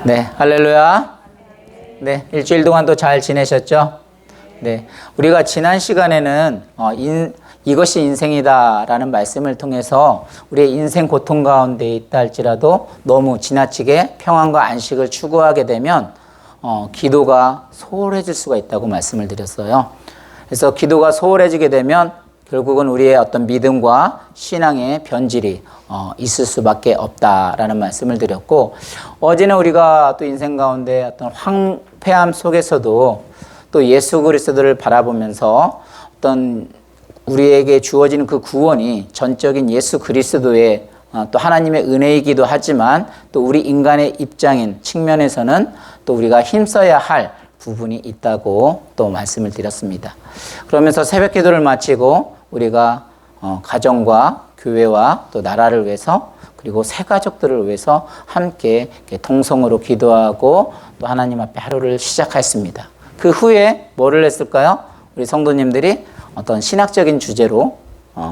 네, 할렐루야. 네, 일주일 동안 또 잘 지내셨죠? 네, 우리가 지난 시간에는 이것이 인생이다라는 말씀을 통해서 우리의 인생 고통 가운데 있다 할지라도 너무 지나치게 평안과 안식을 추구하게 되면 기도가 소홀해질 수가 있다고 말씀을 드렸어요. 그래서 기도가 소홀해지게 되면 결국은 우리의 어떤 믿음과 신앙의 변질이 있을 수밖에 없다라는 말씀을 드렸고, 어제는 우리가 또 인생 가운데 어떤 황폐함 속에서도 또 예수 그리스도를 바라보면서 어떤 우리에게 주어지는 그 구원이 전적인 예수 그리스도의 또 하나님의 은혜이기도 하지만 또 우리 인간의 입장인 측면에서는 또 우리가 힘써야 할 부분이 있다고 또 말씀을 드렸습니다. 그러면서 새벽 기도를 마치고 우리가 가정과 교회와 또 나라를 위해서 그리고 새 가족들을 위해서 함께 동성으로 기도하고 또 하나님 앞에 하루를 시작했습니다. 그 후에 뭐를 했을까요? 우리 성도님들이 어떤 신학적인 주제로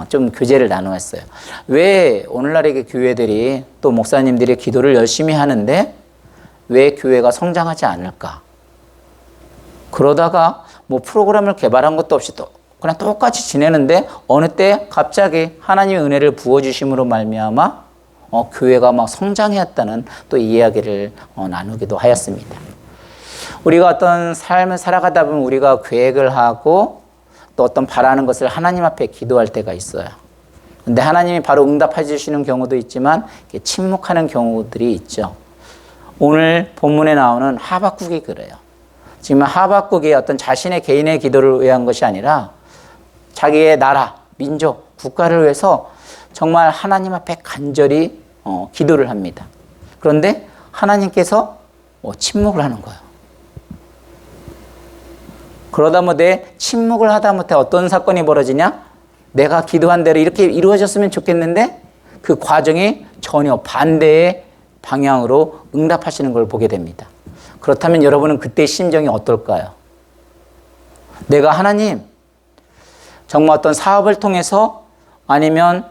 좀 교제를 나누었어요. 왜 오늘날의 교회들이 또 목사님들이 기도를 열심히 하는데 왜 교회가 성장하지 않을까? 그러다가 뭐 프로그램을 개발한 것도 없이 또 그냥 똑같이 지내는데 어느 때 갑자기 하나님의 은혜를 부어주심으로 말미암아 교회가 막 성장했다는 또 이 이야기를 나누기도 하였습니다. 우리가 어떤 삶을 살아가다 보면 우리가 계획을 하고 또 어떤 바라는 것을 하나님 앞에 기도할 때가 있어요. 근데 하나님이 바로 응답해 주시는 경우도 있지만 침묵하는 경우들이 있죠. 오늘 본문에 나오는 하박국이 그래요. 지금 하박국이 어떤 자신의 개인의 기도를 위한 것이 아니라 자기의 나라, 민족, 국가를 위해서 정말 하나님 앞에 간절히 기도를 합니다. 그런데 하나님께서 침묵을 하는 거예요. 그러다 못해 침묵을 하다 못해 어떤 사건이 벌어지냐? 내가 기도한 대로 이렇게 이루어졌으면 좋겠는데 그 과정이 전혀 반대의 방향으로 응답하시는 걸 보게 됩니다. 그렇다면 여러분은 그때 심정이 어떨까요? 내가 하나님, 정말 어떤 사업을 통해서 아니면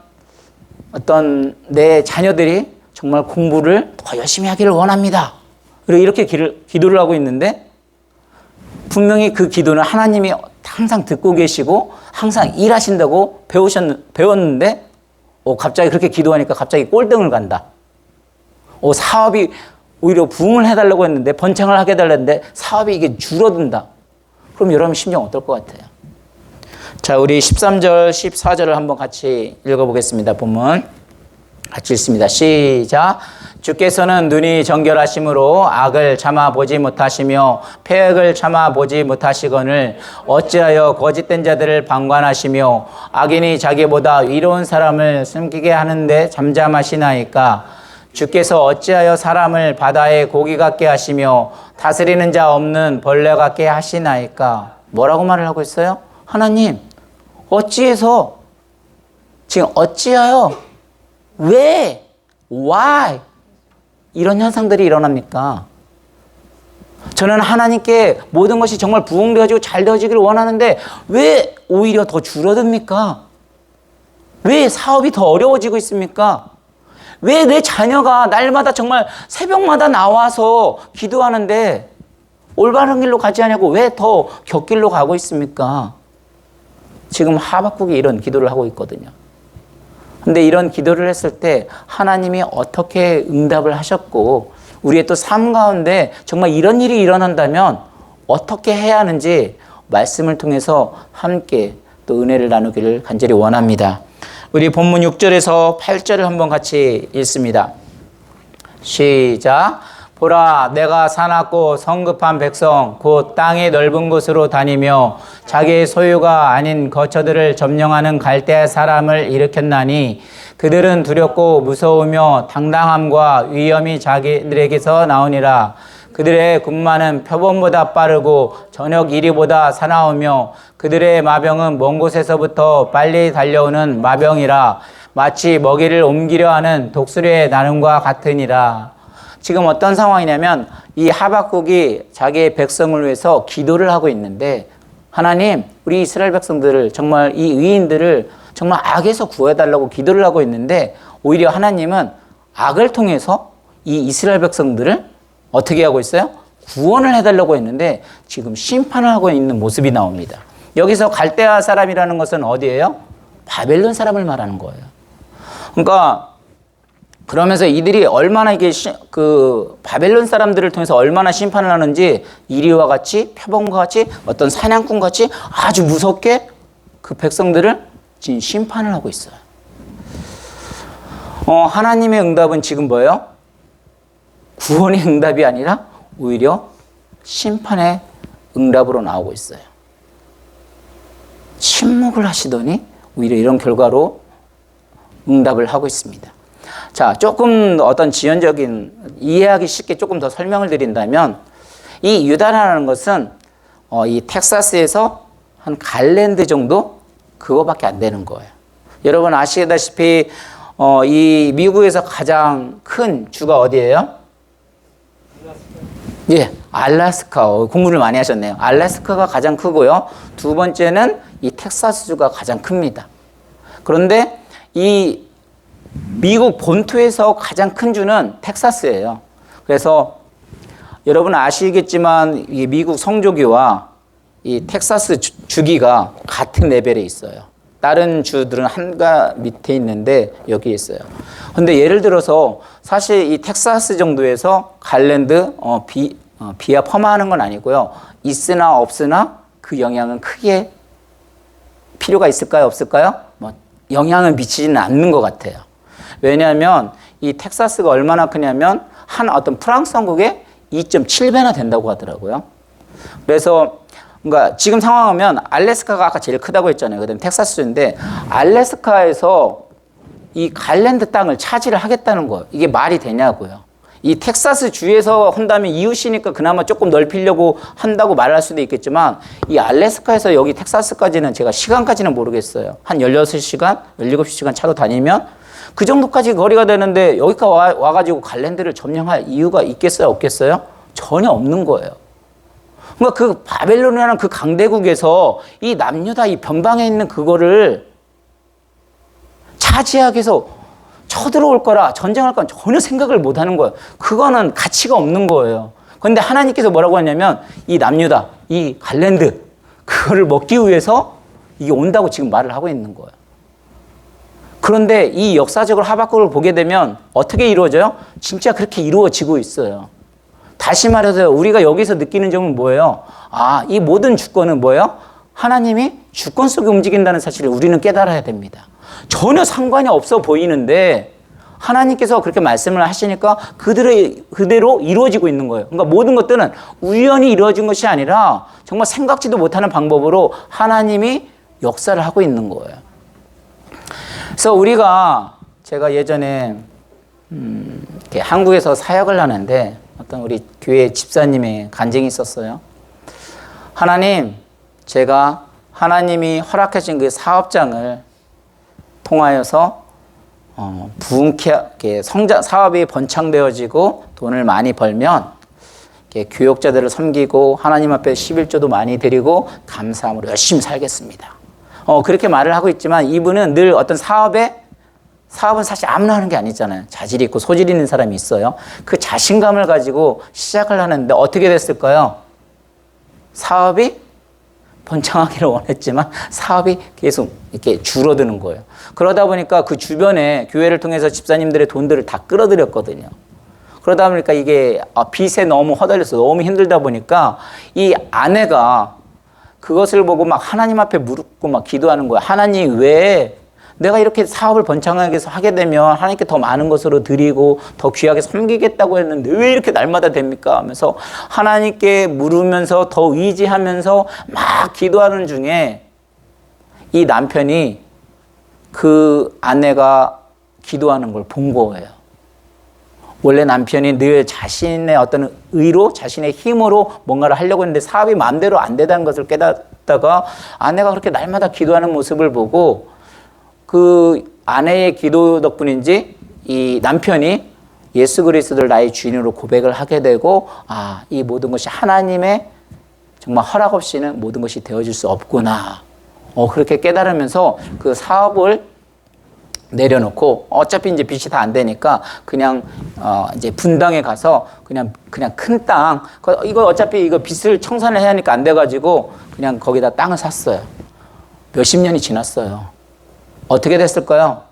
어떤 내 자녀들이 정말 공부를 더 열심히 하기를 원합니다. 이렇게 기도를 하고 있는데 분명히 그 기도는 하나님이 항상 듣고 계시고 항상 일하신다고 배웠는데 갑자기 그렇게 기도하니까 갑자기 꼴등을 간다. 사업이 오히려 부흥을 해달라고 했는데 번창을 하게 해달라는데 사업이 이게 줄어든다. 그럼 여러분 심정 어떨 것 같아요? 자, 우리 13절, 14절을 한번 같이 읽어보겠습니다. 본문 같이 읽습니다. 시작. 주께서는 눈이 정결하심으로 악을 참아보지 못하시며 패역을 참아보지 못하시거늘 어찌하여 거짓된 자들을 방관하시며 악인이 자기보다 위로운 사람을 숨기게 하는데 잠잠하시나이까. 주께서 어찌하여 사람을 바다의 고기 같게 하시며 다스리는 자 없는 벌레 같게 하시나이까. 뭐라고 말을 하고 있어요? 하나님, 어찌해서 지금 어찌하여 왜 why 이런 현상들이 일어납니까? 저는 하나님께 모든 것이 정말 부흥되어지고 잘 되어지기를 원하는데 왜 오히려 더 줄어듭니까? 왜 사업이 더 어려워지고 있습니까? 왜 내 자녀가 날마다 정말 새벽마다 나와서 기도하는데 올바른 길로 가지 않냐고 왜 더 곁길로 가고 있습니까? 지금 하박국이 이런 기도를 하고 있거든요. 근데 이런 기도를 했을 때 하나님이 어떻게 응답을 하셨고 우리의 또 삶 가운데 정말 이런 일이 일어난다면 어떻게 해야 하는지 말씀을 통해서 함께 또 은혜를 나누기를 간절히 원합니다. 우리 본문 6절에서 8절을 한번 같이 읽습니다. 시작. 보라, 내가 사납고 성급한 백성 곧 땅의 넓은 곳으로 다니며 자기의 소유가 아닌 거처들을 점령하는 갈대 사람을 일으켰나니 그들은 두렵고 무서우며 당당함과 위엄이 자기들에게서 나오니라. 그들의 군마는 표범보다 빠르고 저녁 이리보다 사나우며 그들의 마병은 먼 곳에서부터 빨리 달려오는 마병이라. 마치 먹이를 옮기려 하는 독수리의 나눔과 같으니라. 지금 어떤 상황이냐면 이 하박국이 자기의 백성을 위해서 기도를 하고 있는데 하나님, 우리 이스라엘 백성들을 정말 이 의인들을 정말 악에서 구해달라고 기도를 하고 있는데 오히려 하나님은 악을 통해서 이 이스라엘 백성들을 어떻게 하고 있어요? 구원을 해달라고 했는데 지금 심판을 하고 있는 모습이 나옵니다. 여기서 갈대아 사람이라는 것은 어디예요? 바벨론 사람을 말하는 거예요. 그러니까 그러면서 이들이 얼마나 이게 그 바벨론 사람들을 통해서 얼마나 심판을 하는지 이리와 같이 표범과 같이 어떤 사냥꾼 같이 아주 무섭게 그 백성들을 지금 심판을 하고 있어요. 하나님의 응답은 지금 뭐예요? 구원의 응답이 아니라 오히려 심판의 응답으로 나오고 있어요. 침묵을 하시더니 오히려 이런 결과로 응답을 하고 있습니다. 자, 조금 어떤 지연적인 이해하기 쉽게 조금 더 설명을 드린다면 이 유다라는 것은 이 텍사스에서 한 갈랜드 정도 그거밖에 안 되는 거예요. 여러분 아시다시피 이 미국에서 가장 큰 주가 어디예요? 예, 알래스카. 공부를 많이 하셨네요. 알래스카가 가장 크고요. 두 번째는 이 텍사스주가 가장 큽니다. 그런데 이 미국 본토에서 가장 큰 주는 텍사스예요. 그래서 여러분 아시겠지만 이 미국 성조기와 이 텍사스 주기가 같은 레벨에 있어요. 다른 주들은 한가 밑에 있는데 여기 있어요. 근데 예를 들어서 사실 이 텍사스 정도에서 갈랜드 비하 펌하는 건 아니고요. 있으나 없으나 그 영향은 크게 필요가 있을까요? 없을까요? 영향을 미치지는 않는 것 같아요. 왜냐하면 이 텍사스가 얼마나 크냐면 한 어떤 프랑스 왕국의 2.7배나 된다고 하더라고요. 그래서 그러니까 지금 상황하면 알래스카가 아까 제일 크다고 했잖아요. 그다음에 텍사스인데 알래스카에서 이 갈랜드 땅을 차지를 하겠다는 거예요. 이게 말이 되냐고요. 이 텍사스 주에서 한다면 이웃이니까 그나마 조금 넓히려고 한다고 말할 수도 있겠지만 이 알래스카에서 여기 텍사스까지는 제가 시간까지는 모르겠어요. 한 16시간, 17시간 차로 다니면 그 정도까지 거리가 되는데 여기까지 와가지고 갈랜드를 점령할 이유가 있겠어요? 없겠어요? 전혀 없는 거예요. 그러니까 그 바벨론이라는 그 강대국에서 이 남유다 이 변방에 있는 그거를 차지하기 위해서 쳐들어올 거라 전쟁할 거라 전혀 생각을 못 하는 거예요. 그거는 가치가 없는 거예요. 그런데 하나님께서 뭐라고 하냐면 이 남유다, 이 갈랜드 그거를 먹기 위해서 이게 온다고 지금 말을 하고 있는 거예요. 그런데 이 역사적으로 하박국을 보게 되면 어떻게 이루어져요? 진짜 그렇게 이루어지고 있어요. 다시 말해서 우리가 여기서 느끼는 점은 뭐예요? 아, 이 모든 주권은 뭐예요? 하나님이 주권 속에 움직인다는 사실을 우리는 깨달아야 됩니다. 전혀 상관이 없어 보이는데 하나님께서 그렇게 말씀을 하시니까 그대로 이루어지고 있는 거예요. 그러니까 모든 것들은 우연히 이루어진 것이 아니라 정말 생각지도 못하는 방법으로 하나님이 역사를 하고 있는 거예요. 그래서 제가 예전에 이렇게 한국에서 사역을 하는데 어떤 우리 교회 집사님의 간증이 있었어요. 하나님, 제가 하나님이 허락하신 그 사업장을 통하여서 부흥케 사업이 번창되어지고 돈을 많이 벌면 교역자들을 섬기고 하나님 앞에 11조도 많이 드리고 감사함으로 열심히 살겠습니다. 그렇게 말을 하고 있지만 이분은 늘 어떤 사업은 사실 아무나 하는 게 아니잖아요. 자질이 있고 소질이 있는 사람이 있어요. 그 자신감을 가지고 시작을 하는데 어떻게 됐을까요? 사업이 번창하기를 원했지만 사업이 계속 이렇게 줄어드는 거예요. 그러다 보니까 그 주변에 교회를 통해서 집사님들의 돈들을 다 끌어들였거든요. 그러다 보니까 이게 빚에 너무 허달려서 너무 힘들다 보니까 이 아내가 그것을 보고 막 하나님 앞에 무릎 꿇고 막 기도하는 거예요. 하나님, 왜 내가 이렇게 사업을 번창하게 해서 하게 되면 하나님께 더 많은 것으로 드리고 더 귀하게 섬기겠다고 했는데 왜 이렇게 날마다 됩니까? 하면서 하나님께 물으면서 더 의지하면서 막 기도하는 중에 이 남편이 그 아내가 기도하는 걸 본 거예요. 원래 남편이 늘 자신의 어떤 의로, 자신의 힘으로 뭔가를 하려고 했는데 사업이 마음대로 안 되다는 것을 깨닫다가 아내가 그렇게 날마다 기도하는 모습을 보고 그 아내의 기도 덕분인지 이 남편이 예수 그리스도를 나의 주인으로 고백을 하게 되고, 이 모든 것이 하나님의 정말 허락 없이는 모든 것이 되어질 수 없구나. 그렇게 깨달으면서 그 사업을 내려놓고 어차피 이제 빚이 다 안 되니까 그냥 이제 분당에 가서 그냥 큰 땅, 이거 어차피 이거 빚을 청산을 해야 하니까 안 돼가지고 그냥 거기다 땅을 샀어요. 몇십 년이 지났어요. 어떻게 됐을까요?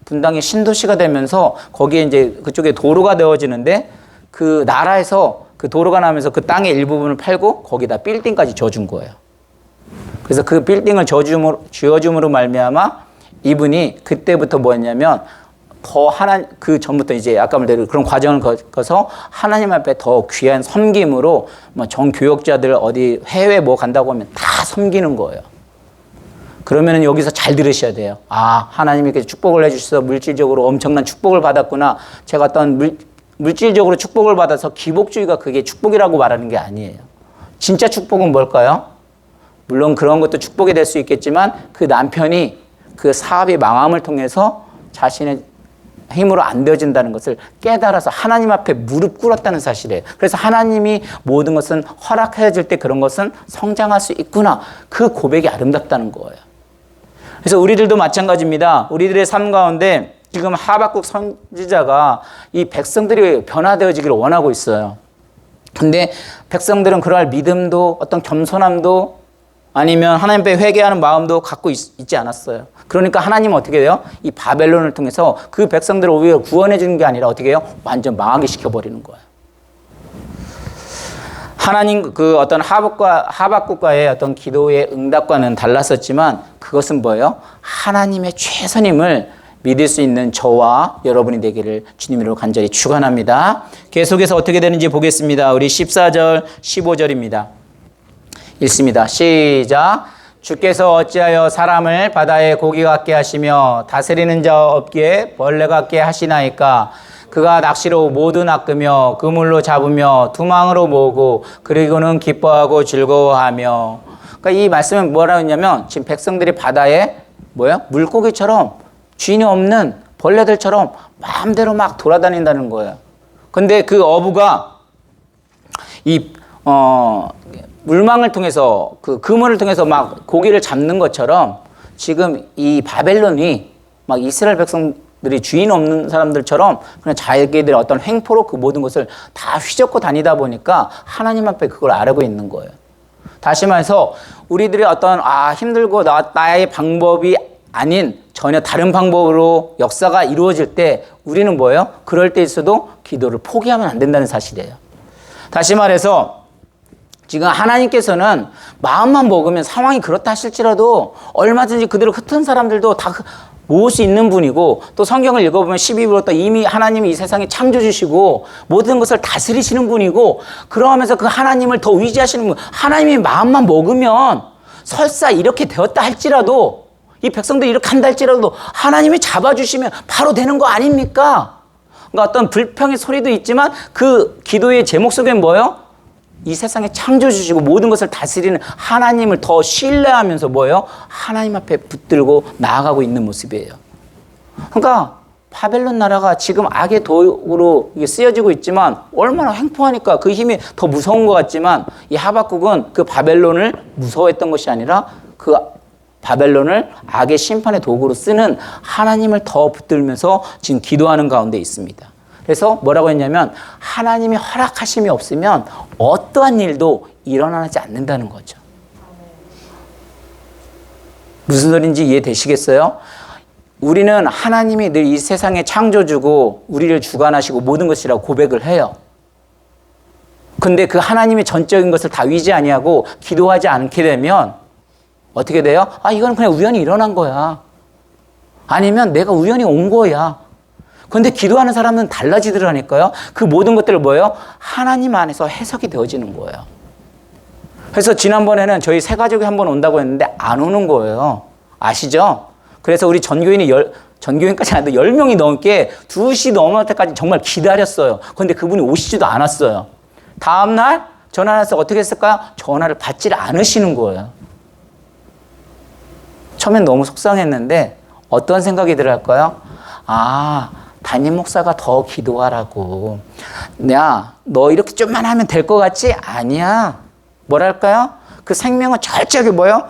분당이 신도시가 되면서 거기에 이제 그쪽에 도로가 되어지는데 그 나라에서 그 도로가 나면서 그 땅의 일부분을 팔고 거기다 빌딩까지 지어준 거예요. 그래서 그 빌딩을 지어줌으로 말미암아 이분이 그때부터 뭐였냐면 그 전부터 이제 아까 말대로 그런 과정을 거쳐서 하나님 앞에 더 귀한 섬김으로 뭐 정교역자들 어디 해외 뭐 간다고 하면 다 섬기는 거예요. 그러면은 여기서 잘 들으셔야 돼요. 아, 하나님이 이렇게 축복을 해주셔서 물질적으로 엄청난 축복을 받았구나. 제가 어떤 물질적으로 축복을 받아서 기복주의가 그게 축복이라고 말하는 게 아니에요. 진짜 축복은 뭘까요? 물론 그런 것도 축복이 될 수 있겠지만 그 남편이 그 사업이 망함을 통해서 자신의 힘으로 안 되어진다는 것을 깨달아서 하나님 앞에 무릎 꿇었다는 사실이에요. 그래서 하나님이 모든 것은 허락해 줄 때 그런 것은 성장할 수 있구나. 그 고백이 아름답다는 거예요. 그래서 우리들도 마찬가지입니다. 우리들의 삶 가운데 지금 하박국 선지자가 이 백성들이 변화되어지기를 원하고 있어요. 근데 백성들은 그러할 믿음도 어떤 겸손함도 아니면 하나님 앞에 회개하는 마음도 갖고 있지 않았어요. 그러니까 하나님은 어떻게 돼요? 이 바벨론을 통해서 그 백성들을 오히려 구원해 주는 게 아니라 어떻게 해요? 완전 망하게 시켜버리는 거예요. 하나님 그 어떤 하박국과의 어떤 기도의 응답과는 달랐었지만 그것은 뭐예요? 하나님의 최선임을 믿을 수 있는 저와 여러분이 되기를 주님으로 간절히 축원합니다. 계속해서 어떻게 되는지 보겠습니다. 우리 14절, 15절입니다. 읽습니다. 시작. 주께서 어찌하여 사람을 바다의 고기 같게 하시며 다스리는 자 없기에 벌레 같게 하시나이까. 그가 낚시로 모두 낚으며 그물로 잡으며 두망으로 모으고 그리고는 기뻐하고 즐거워하며. 그러니까 이 말씀은 뭐라고 했냐면 지금 백성들이 바다에 물고기처럼 주인이 없는 벌레들처럼 마음대로 막 돌아다닌다는 거예요. 근데 그 어부가 물망을 통해서 그 그물을 통해서 막 고기를 잡는 것처럼 지금 이 바벨론이 막 이스라엘 백성들이 주인 없는 사람들처럼 그냥 자기들의 어떤 횡포로 그 모든 것을 다 휘젓고 다니다 보니까 하나님 앞에 그걸 알고 있는 거예요. 다시 말해서 우리들의 어떤 힘들고 나의 방법이 아닌 전혀 다른 방법으로 역사가 이루어질 때 우리는 뭐예요? 그럴 때 있어도 기도를 포기하면 안 된다는 사실이에요. 다시 말해서 지금 하나님께서는 마음만 먹으면 상황이 그렇다 하실지라도 얼마든지 그대로 흩은 사람들도 다 모을 수 있는 분이고 또 성경을 읽어보면 12부부터 이미 하나님이 이 세상에 창조주시고 모든 것을 다스리시는 분이고 그러면서 그 하나님을 더 의지하시는 분, 하나님이 마음만 먹으면 설사 이렇게 되었다 할지라도 이 백성들이 이렇게 한다 할지라도 하나님이 잡아주시면 바로 되는 거 아닙니까? 그러니까 어떤 불평의 소리도 있지만 그 기도의 제목 속엔 뭐예요? 이 세상에 창조주시고 모든 것을 다스리는 하나님을 더 신뢰하면서 뭐예요? 하나님 앞에 붙들고 나아가고 있는 모습이에요. 그러니까 바벨론 나라가 지금 악의 도구로 쓰여지고 있지만 얼마나 횡포하니까 그 힘이 더 무서운 것 같지만 이 하박국은 그 바벨론을 무서워했던 것이 아니라 그 바벨론을 악의 심판의 도구로 쓰는 하나님을 더 붙들면서 지금 기도하는 가운데 있습니다. 그래서 뭐라고 했냐면 하나님이 허락하심이 없으면 어떠한 일도 일어나지 않는다는 거죠. 무슨 소리인지 이해되시겠어요? 우리는 하나님이 늘 이 세상의 창조주고 우리를 주관하시고 모든 것이라고 고백을 해요. 근데 그 하나님의 전적인 것을 다 위지 아니하고 기도하지 않게 되면 어떻게 돼요? 이건 그냥 우연히 일어난 거야. 아니면 내가 우연히 온 거야. 그런데 기도하는 사람은 달라지더라니까요. 그 모든 것들을 뭐예요? 하나님 안에서 해석이 되어지는 거예요. 그래서 지난번에는 저희 세 가족이 한번 온다고 했는데 안 오는 거예요. 아시죠? 그래서 우리 전교인까지 안 돼 10명이 넘게 2시 넘을 때까지 정말 기다렸어요. 그런데 그분이 오시지도 않았어요. 다음날 전화를 해서 어떻게 했을까요? 전화를 받지 않으시는 거예요. 처음엔 너무 속상했는데 어떤 생각이 들을까요? 담임 목사가 더 기도하라고. 야, 너 이렇게 좀만 하면 될 것 같지? 아니야. 뭐랄까요? 그 생명은 철저하게 뭐예요?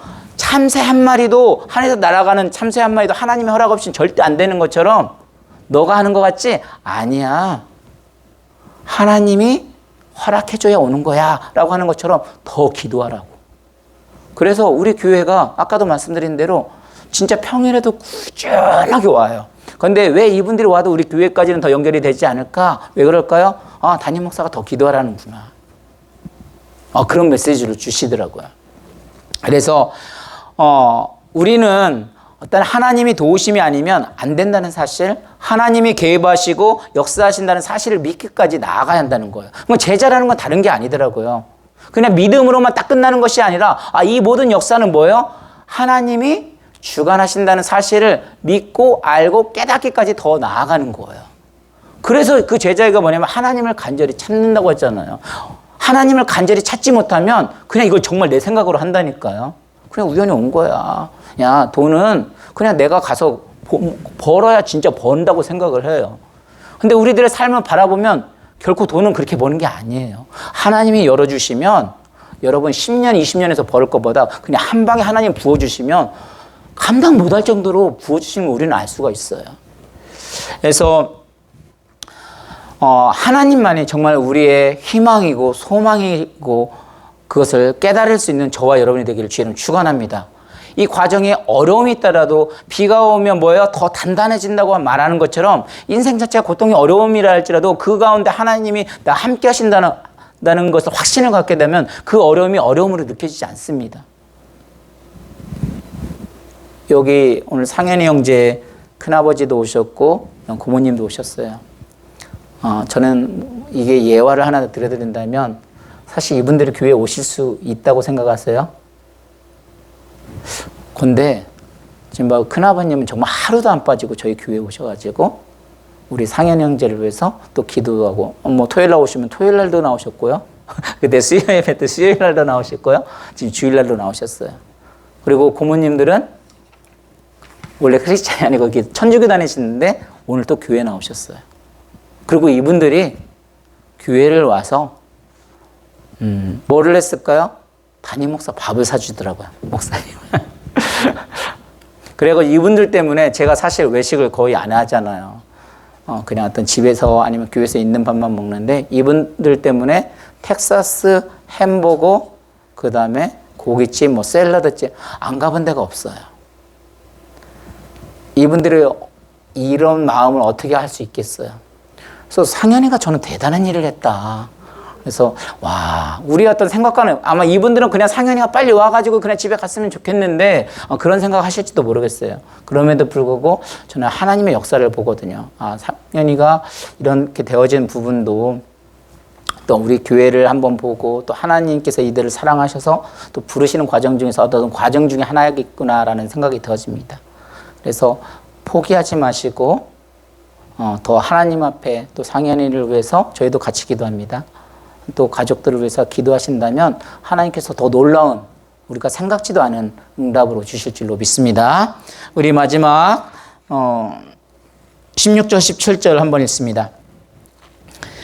참새 한 마리도, 하늘에서 날아가는 참새 한 마리도 하나님의 허락 없이는 절대 안 되는 것처럼 너가 하는 것 같지? 아니야. 하나님이 허락해줘야 오는 거야 라고 하는 것처럼 더 기도하라고. 그래서 우리 교회가 아까도 말씀드린 대로 진짜 평일에도 꾸준하게 와요. 그런데 왜 이분들이 와도 우리 교회까지는 더 연결이 되지 않을까? 왜 그럴까요? 아, 담임 목사가 더 기도하라는구나. 그런 메시지를 주시더라고요. 그래서 우리는 어떤 하나님이 도우심이 아니면 안 된다는 사실, 하나님이 개입하시고 역사하신다는 사실을 믿기까지 나아가야 한다는 거예요. 제자라는 건 다른 게 아니더라고요. 그냥 믿음으로만 딱 끝나는 것이 아니라 이 모든 역사는 뭐예요? 하나님이 주관하신다는 사실을 믿고 알고 깨닫기까지 더 나아가는 거예요. 그래서 그 제자가 뭐냐면 하나님을 간절히 찾는다고 했잖아요. 하나님을 간절히 찾지 못하면 그냥 이걸 정말 내 생각으로 한다니까요. 그냥 우연히 온 거야. 야, 돈은 그냥 내가 가서 벌어야 진짜 번다고 생각을 해요. 근데 우리들의 삶을 바라보면 결코 돈은 그렇게 버는 게 아니에요. 하나님이 열어주시면 여러분 10년, 20년에서 벌 것보다 그냥 한 방에 하나님 부어주시면 감당 못할 정도로 부어주시는 걸 우리는 알 수가 있어요. 그래서 하나님만이 정말 우리의 희망이고 소망이고 그것을 깨달을 수 있는 저와 여러분이 되기를 주님 축원합니다. 이 과정에 어려움이 있더라도 비가 오면 뭐예요? 더 단단해진다고 말하는 것처럼 인생 자체가 고통이 어려움이라 할지라도 그 가운데 하나님이 나 함께 하신다는 것을 확신을 갖게 되면 그 어려움이 어려움으로 느껴지지 않습니다. 여기 오늘 상현이 형제 큰아버지도 오셨고 고모님도 오셨어요. 저는 이게 예화를 하나 드려야 된다면 사실 이분들이 교회에 오실 수 있다고 생각하세요? 근데 지금 큰아버님은 정말 하루도 안 빠지고 저희 교회에 오셔가지고 우리 상현 형제를 위해서 또 기도하고 토요일 날 오시면 토요일 날도 나오셨고요. 그때 수요 예배 때 수요일 날도 나오셨고요. 지금 주일 날도 나오셨어요. 그리고 고모님들은 원래 크리스찬이 아니고 천주교 다니시는데 오늘 또 교회에 나오셨어요. 그리고 이분들이 교회를 와서 뭐를 했을까요? 담임 목사 밥을 사주더라고요. 목사님. 그리고 이분들 때문에 제가 사실 외식을 거의 안 하잖아요. 그냥 어떤 집에서 아니면 교회에서 있는 밥만 먹는데 이분들 때문에 텍사스 햄버거, 그 다음에 고깃집, 샐러드집 안 가본 데가 없어요. 이분들이 이런 마음을 어떻게 할 수 있겠어요? 그래서 상현이가 저는 대단한 일을 했다. 그래서 우리 어떤 생각과는 아마 이분들은 그냥 상현이가 빨리 와가지고 그냥 집에 갔으면 좋겠는데 그런 생각 하실지도 모르겠어요. 그럼에도 불구하고 저는 하나님의 역사를 보거든요. 상현이가 이렇게 되어진 부분도 또 우리 교회를 한번 보고 또 하나님께서 이들을 사랑하셔서 또 부르시는 과정 중에서 어떤 과정 중에 하나겠구나라는 생각이 되어집니다. 그래서 포기하지 마시고 더 하나님 앞에 또 상현이를 위해서 저희도 같이 기도합니다. 또 가족들을 위해서 기도하신다면 하나님께서 더 놀라운 우리가 생각지도 않은 응답으로 주실 줄로 믿습니다. 우리 마지막 16절 17절 한번 읽습니다.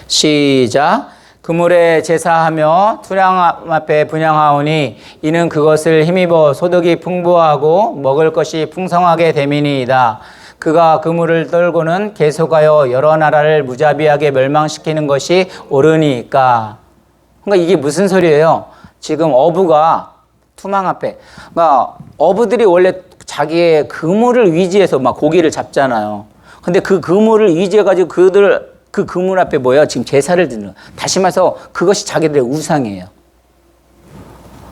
시작. 그물에 제사하며 투량 앞에 분향하오니 이는 그것을 힘입어 소득이 풍부하고 먹을 것이 풍성하게 됨이니이다. 그가 그물을 떨고는 계속하여 여러 나라를 무자비하게 멸망시키는 것이 옳으니까. 그러니까 이게 무슨 소리예요? 지금 어부가 투망 앞에, 그러니까 어부들이 원래 자기의 그물을 위지해서 막 고기를 잡잖아요. 근데 그 그물을 위지해가지고 그 그물 앞에 뭐예요? 지금 제사를 드리는 거예요. 다시 말해서 그것이 자기들의 우상이에요.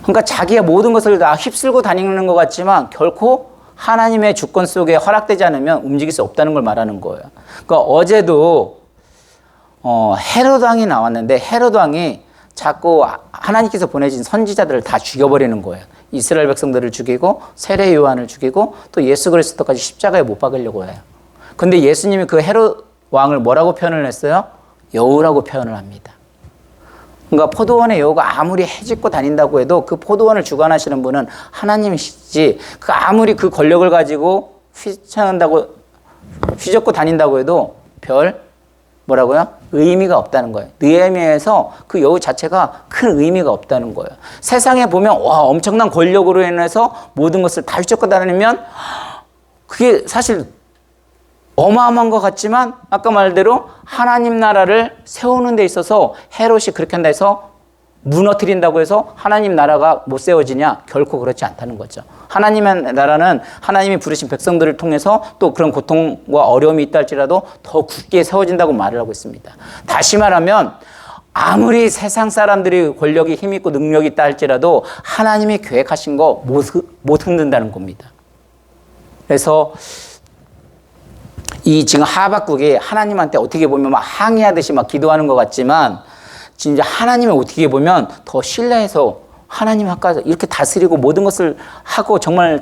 그러니까 자기의 모든 것을 다 휩쓸고 다니는 것 같지만 결코 하나님의 주권 속에 허락되지 않으면 움직일 수 없다는 걸 말하는 거예요. 그러니까 어제도 헤롯 왕이 나왔는데 헤롯 왕이 자꾸 하나님께서 보내신 선지자들을 다 죽여버리는 거예요. 이스라엘 백성들을 죽이고 세례 요한을 죽이고 또 예수 그리스도까지 십자가에 못 박으려고 해요. 근데 예수님이 그 헤롯 왕을 뭐라고 표현을 했어요? 여우라고 표현을 합니다. 그러니까 포도원의 여우가 아무리 해집고 다닌다고 해도 그 포도원을 주관하시는 분은 하나님이시지, 아무리 그 권력을 가지고 휘젓고 다닌다고 해도 별 뭐라고요? 의미가 없다는 거예요. 느헤미야에서 그 여우 자체가 큰 의미가 없다는 거예요. 세상에 보면 와 엄청난 권력으로 인해서 모든 것을 다 휘젓고 다니면 그게 사실 어마어마한 것 같지만 아까 말대로 하나님 나라를 세우는 데 있어서 헤롯이 그렇게 한다 해서 무너뜨린다고 해서 하나님 나라가 못 세워지냐? 결코 그렇지 않다는 거죠. 하나님의 나라는 하나님이 부르신 백성들을 통해서 또 그런 고통과 어려움이 있다 할지라도 더 굳게 세워진다고 말을 하고 있습니다. 다시 말하면 아무리 세상 사람들이 권력이 힘있고 능력이 있다 할지라도 하나님이 계획하신 거 못 흔든다는 겁니다. 그래서 이 지금 하박국이 하나님한테 어떻게 보면 막 항의하듯이 막 기도하는 것 같지만 진짜 하나님을 어떻게 보면 더 신뢰해서 하나님 아까 이렇게 다스리고 모든 것을 하고 정말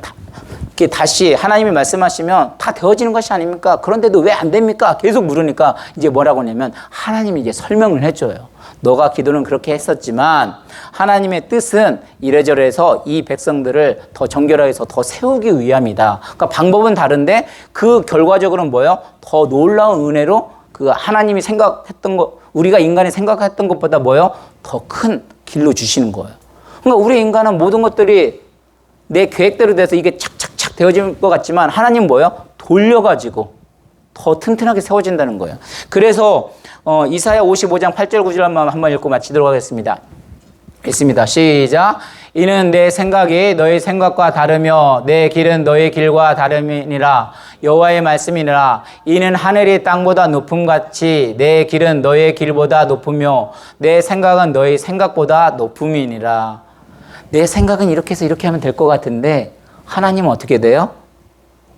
이렇게 다시 하나님이 말씀하시면 다 되어지는 것이 아닙니까? 그런데도 왜 안 됩니까? 계속 물으니까 이제 뭐라고 하냐면 하나님이 이제 설명을 해줘요. 너가 기도는 그렇게 했었지만 하나님의 뜻은 이래저래해서 이 백성들을 더 정결하게 해서 더 세우기 위함이다. 그러니까 방법은 다른데 그 결과적으로는 뭐예요? 더 놀라운 은혜로 그 하나님이 생각했던 것, 우리가 인간이 생각했던 것보다 뭐예요? 더 큰 길로 주시는 거예요. 그러니까 우리 인간은 모든 것들이 내 계획대로 돼서 이게 착착착 되어질 것 같지만 하나님은 뭐예요? 돌려가지고 더 튼튼하게 세워진다는 거예요. 그래서 이사야 55장 8절 9절 한번 읽고 마치도록 하겠습니다. 읽습니다. 시작. 이는 내 생각이 너희 생각과 다르며 내 길은 너희 길과 다름이니라. 여호와의 말씀이니라. 이는 하늘이 땅보다 높음같이 내 길은 너희 길보다 높으며 내 생각은 너희 생각보다 높음이니라. 내 생각은 이렇게 해서 이렇게 하면 될 것 같은데 하나님은 어떻게 돼요?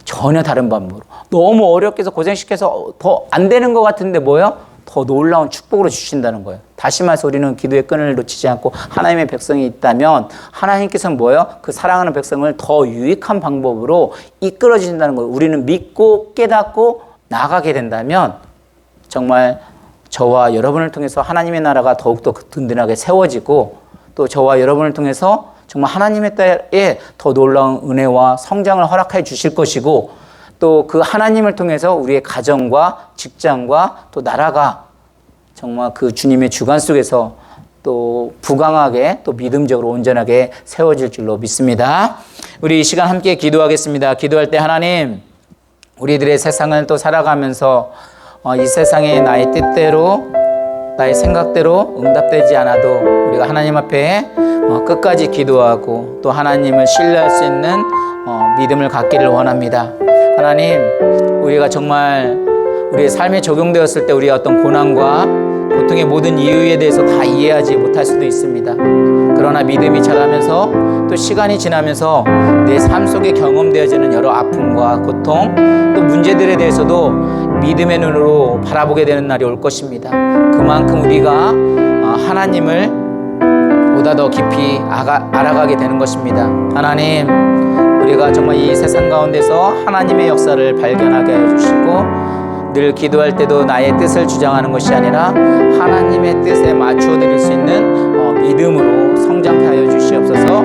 전혀 다른 방법으로. 너무 어렵게 해서 고생시켜서 더 안 되는 것 같은데 뭐예요? 더 놀라운 축복으로 주신다는 거예요. 다시 말해서 우리는 기도의 끈을 놓치지 않고 하나님의 백성이 있다면 하나님께서는 뭐예요? 그 사랑하는 백성을 더 유익한 방법으로 이끌어 주신다는 거예요. 우리는 믿고 깨닫고 나가게 된다면 정말 저와 여러분을 통해서 하나님의 나라가 더욱더 든든하게 세워지고 또 저와 여러분을 통해서 정말 하나님의 때에 더 놀라운 은혜와 성장을 허락해 주실 것이고 또 그 하나님을 통해서 우리의 가정과 직장과 또 나라가 정말 그 주님의 주관 속에서 또 부강하게 또 믿음적으로 온전하게 세워질 줄로 믿습니다. 우리 이 시간 함께 기도하겠습니다. 기도할 때 하나님, 우리들의 세상을 또 살아가면서 이 세상에 나의 뜻대로 나의 생각대로 응답되지 않아도 우리가 하나님 앞에 끝까지 기도하고 또 하나님을 신뢰할 수 있는 믿음을 갖기를 원합니다. 하나님, 우리가 정말 우리의 삶에 적용되었을 때 우리의 어떤 고난과 고통의 모든 이유에 대해서 다 이해하지 못할 수도 있습니다. 그러나 믿음이 자라면서 또 시간이 지나면서 내 삶 속에 경험되어지는 여러 아픔과 고통 또 문제들에 대해서도 믿음의 눈으로 바라보게 되는 날이 올 것입니다. 그만큼 우리가 하나님을 보다 더 깊이 알아가게 되는 것입니다. 하나님, 우리가 정말 이 세상 가운데서 하나님의 역사를 발견하게 해주시고 늘 기도할 때도 나의 뜻을 주장하는 것이 아니라 하나님의 뜻에 맞추어 드릴 수 있는 믿음으로 성장케 하여 주시옵소서.